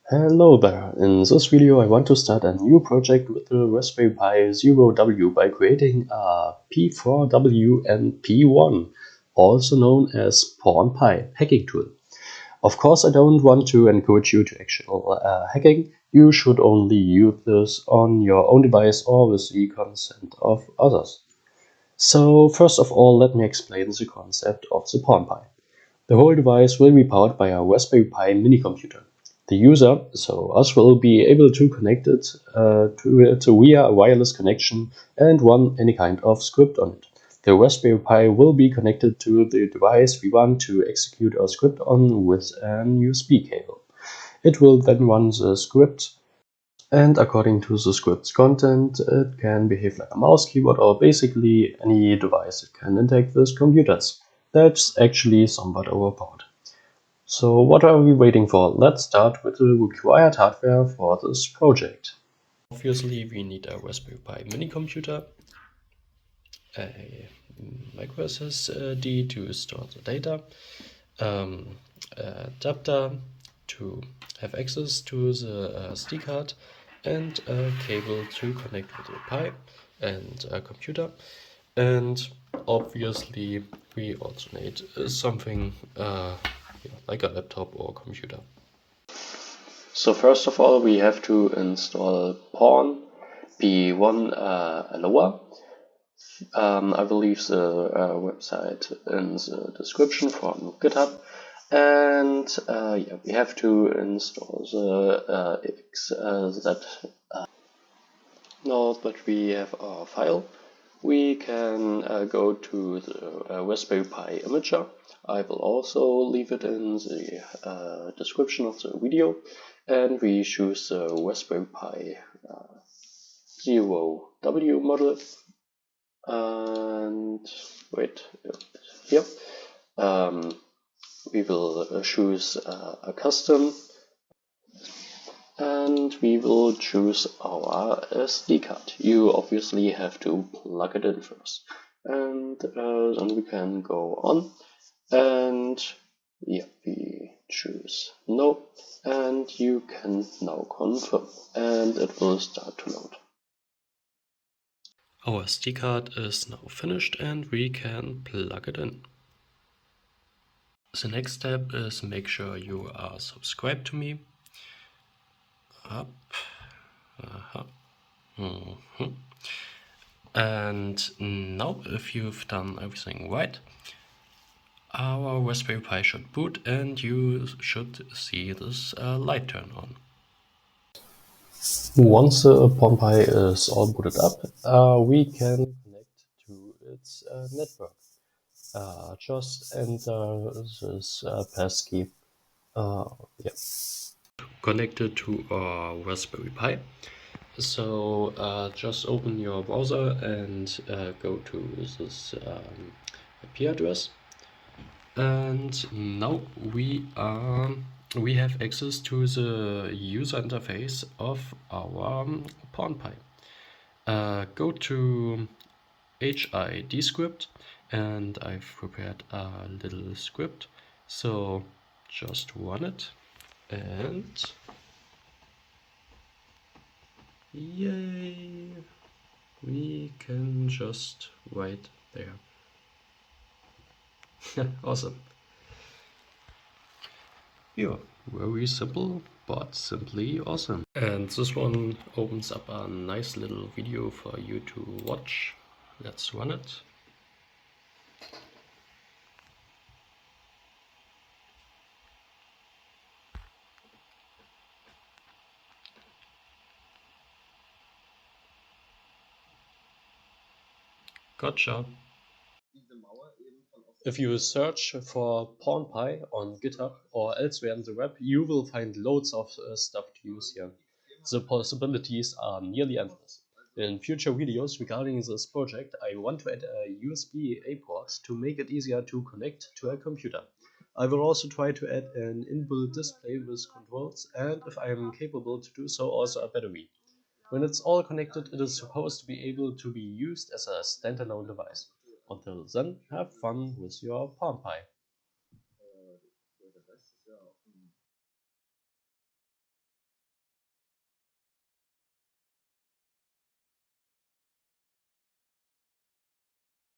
Hello there, in this video I want to start a new project with the Raspberry Pi Zero W by creating a P4wnP1, also known as powerfull hacking tool. Of course I don't want to encourage you to actual hacking, you should only use this on your own device or with the consent of others. So first of all let me explain the concept of the powerfull. The whole device will be powered by a Raspberry Pi mini computer. The user, so us, will be able to connect it to it via a wireless connection and run any kind of script on it. The Raspberry Pi will be connected to the device we want to execute our script on with an USB cable. It will then run the script, and according to the script's content, it can behave like a mouse keyboard or basically any device that can interact with computers. That's actually somewhat overpowered. So what are we waiting for? Let's start with the required hardware for this project. Obviously we need a Raspberry Pi mini computer, a micro SSD to store the data, an adapter to have access to the SD card, and a cable to connect with the Pi and a computer. And obviously we also need something like a laptop or computer. So first of all we have to install powerfull lower. I will leave the website in the description from GitHub. And yeah, we have to install the XZ. Now that we have our file, we can go to the Raspberry Pi imager. I will also leave it in the description of the video. And we choose the Raspberry Pi Zero W model. And wait, here. We will choose a custom, and we will choose our SD card. You obviously have to plug it in first, and then we can go on, and yeah, we choose no, and you can now confirm, and it will start to load. Our SD card is now finished and we can plug it in. The next step is make sure you are subscribed to me. Up. And now if you've done everything right, our Raspberry Pi should boot and you should see this light turn on. Once the powerfull is all booted up, we can connect to its network. Just enter this passkey. Yeah. Connected to our Raspberry Pi. So just open your browser and go to this IP address. And now we have access to the user interface of our powerfull. Go to HID script, and I've prepared a little script, so just run it, and yay, we can just write there. Awesome. Yeah, very simple, but simply awesome. And this one opens up a nice little video for you to watch. Let's run it. Gotcha. If you search for powerfull on GitHub or elsewhere in the web, you will find loads of stuff to use here. The possibilities are nearly endless. In future videos regarding this project, I want to add a USB-A port to make it easier to connect to a computer. I will also try to add an inbuilt display with controls, and if I am capable to do so, also a battery. When it's all connected, it is supposed to be able to be used as a standalone device. Until then, have fun with your powerfull.